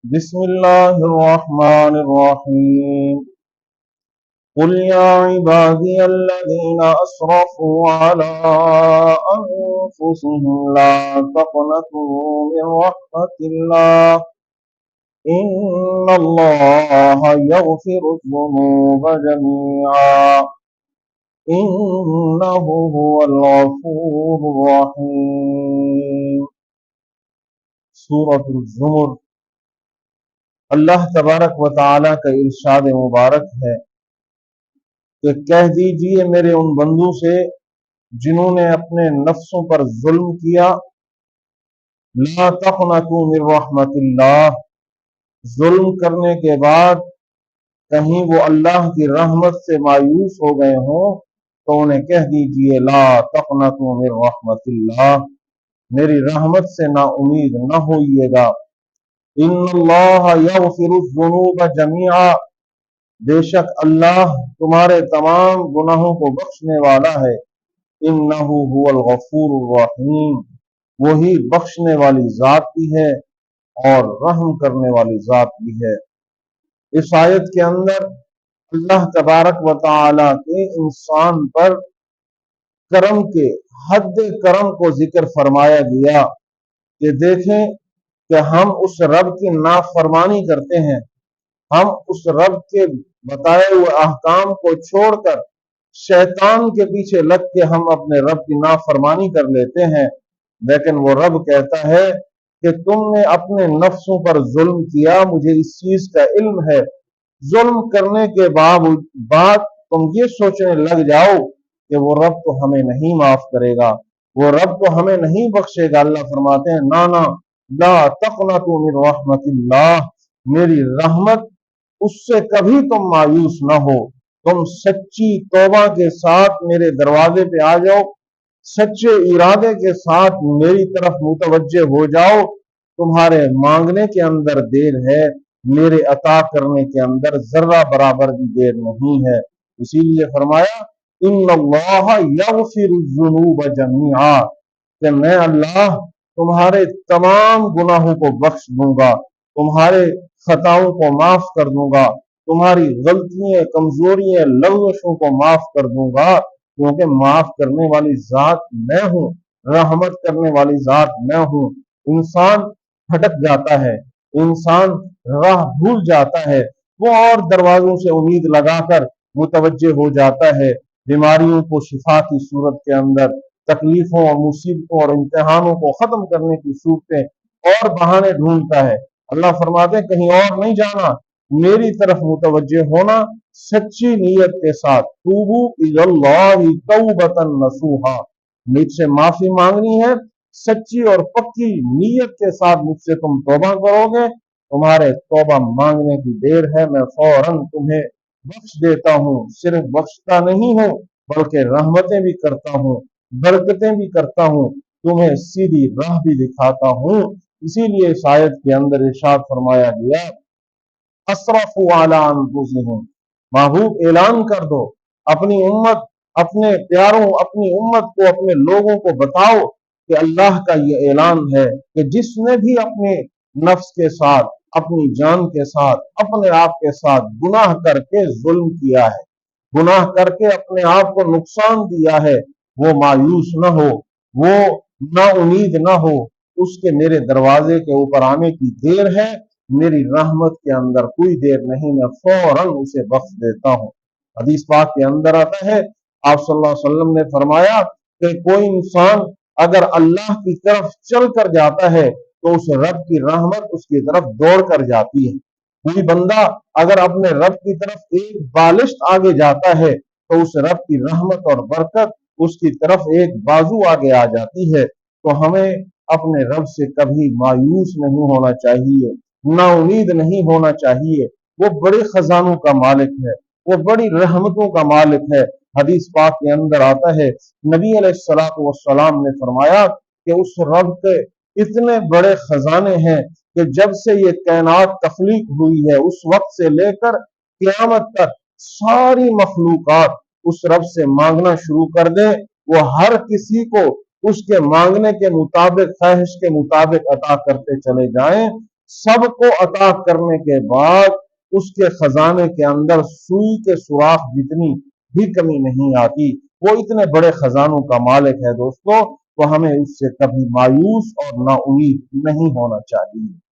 بسم الله الرحمن الرحيم قل يا عبادي الذين أسرفوا على أنفسهم لا تقنطوا من رحمة الله إن الله يغفر الذنوب جميعا إنه هو الغفور الرحيم۔ سورة الزمر۔ اللہ تبارک و تعالیٰ کا ارشاد مبارک ہے کہ کہہ دیجئے میرے ان بندوں سے جنہوں نے اپنے نفسوں پر ظلم کیا، لا تقنطوا من رحمت اللہ، ظلم کرنے کے بعد کہیں وہ اللہ کی رحمت سے مایوس ہو گئے ہوں تو انہیں کہہ دیجئے لا تقنطوا من رحمت اللہ، میری رحمت سے نا امید نہ ہوئیے گا۔ ان اللہ یغفر الذنوب جميعا، بے شک اللہ تمہارے تمام گناہوں کو بخشنے والا ہے۔ انہ هو الغفور الرحیم، وہی بخشنے والی ذات بھی ہے اور رحم کرنے والی ذات بھی ہے۔ اس آیت کے اندر اللہ تبارک و تعالی کے انسان پر کرم کے حد کرم کو ذکر فرمایا گیا کہ دیکھیں کہ ہم اس رب کی نافرمانی کرتے ہیں، ہم اس رب کے بتائے ہوئے احکام کو چھوڑ کر شیطان کے پیچھے لگ کے ہم اپنے رب کی نافرمانی کر لیتے ہیں، لیکن وہ رب کہتا ہے کہ تم نے اپنے نفسوں پر ظلم کیا، مجھے اس چیز کا علم ہے، ظلم کرنے کے بعد تم یہ سوچنے لگ جاؤ کہ وہ رب تو ہمیں نہیں معاف کرے گا، وہ رب تو ہمیں نہیں بخشے گا۔ اللہ فرماتے ہیں نا لا تقنطوا من رحمت اللہ، میری رحمت اس سے کبھی تم مایوس نہ ہو، تم سچی توبہ کے ساتھ میرے دروازے پہ آ جاؤ، سچے ارادے کے ساتھ میری طرف متوجہ ہو جاؤ، تمہارے مانگنے کے اندر دیر ہے، میرے عطا کرنے کے اندر ذرہ برابر بھی دیر نہیں ہے۔ اسی لیے فرمایا ان اللہ یغفر الذنوب جميعا، کہ میں اللہ تمہارے تمام گناہوں کو بخش دوں گا، تمہارے خطاؤں کو معاف کر دوں گا، تمہاری غلطیاں کمزوریاں لغزشوں کو معاف کر دوں گا، کیونکہ معاف کرنے والی ذات میں ہوں، رحمت کرنے والی ذات میں ہوں۔ انسان بھٹک جاتا ہے، انسان راہ بھول جاتا ہے، وہ اور دروازوں سے امید لگا کر متوجہ ہو جاتا ہے، بیماریوں کو شفا کی صورت کے اندر، تکلیفوں اور مصیبتوں اور امتحانوں کو ختم کرنے کی صورتیں اور بہانے ڈھونڈتا ہے۔ اللہ فرماتے ہیں کہیں اور نہیں جانا، میری طرف متوجہ ہونا سچی نیت کے ساتھ، توبو الی اللہ توبۃ نصوحا، مجھ سے معافی مانگنی ہے، سچی اور پکی نیت کے ساتھ مجھ سے تم توبہ کرو گے، تمہارے توبہ مانگنے کی دیر ہے، میں فوراً تمہیں بخش دیتا ہوں، صرف بخشتا نہیں ہوں بلکہ رحمتیں بھی کرتا ہوں، برکتیں بھی کرتا ہوں، تمہیں سیدھی راہ بھی دکھاتا ہوں۔ اسی لیے اس آیت کے اندر ارشاد فرمایا گیا اسرفوا علی انفسہم، محبوب اعلان کر دو، اپنی امت، اپنے پیاروں، اپنی امت کو، اپنے لوگوں کو بتاؤ کہ اللہ کا یہ اعلان ہے کہ جس نے بھی اپنے نفس کے ساتھ، اپنی جان کے ساتھ، اپنے آپ کے ساتھ گناہ کر کے ظلم کیا ہے، گناہ کر کے اپنے آپ کو نقصان دیا ہے، وہ مایوس نہ ہو، وہ نا امید نہ ہو، اس کے میرے دروازے کے اوپر آنے کی دیر ہے، میری رحمت کے اندر کوئی دیر نہیں، میں فوراً اسے بخش دیتا ہوں۔ حدیث پاک کے اندر آتا ہے آپ صلی اللہ علیہ وسلم نے فرمایا کہ کوئی انسان اگر اللہ کی طرف چل کر جاتا ہے تو اس رب کی رحمت اس کی طرف دوڑ کر جاتی ہے، کوئی بندہ اگر اپنے رب کی طرف ایک بالشت آگے جاتا ہے تو اس رب کی رحمت اور برکت اس کی طرف ایک بازو آگے آ جاتی ہے۔ تو ہمیں اپنے رب سے کبھی مایوس نہیں ہونا چاہیے، نا امید نہیں ہونا چاہیے، وہ بڑے خزانوں کا مالک ہے، وہ بڑی رحمتوں کا مالک ہے۔ حدیث پاک کے اندر آتا ہے نبی علیہ الصلوۃ والسلام نے فرمایا کہ اس رب کے اتنے بڑے خزانے ہیں کہ جب سے یہ کائنات تخلیق ہوئی ہے اس وقت سے لے کر قیامت تک ساری مخلوقات اس رب سے مانگنا شروع کر دیں، وہ ہر کسی کو اس کے مانگنے کے مطابق، خواہش کے مطابق عطا کرتے چلے جائیں، سب کو عطا کرنے کے بعد اس کے خزانے کے اندر سوئی کے سوراخ جتنی بھی کمی نہیں آتی. وہ اتنے بڑے خزانوں کا مالک ہے دوستو، تو ہمیں اس سے کبھی مایوس اور نا امید نہیں ہونا چاہیے.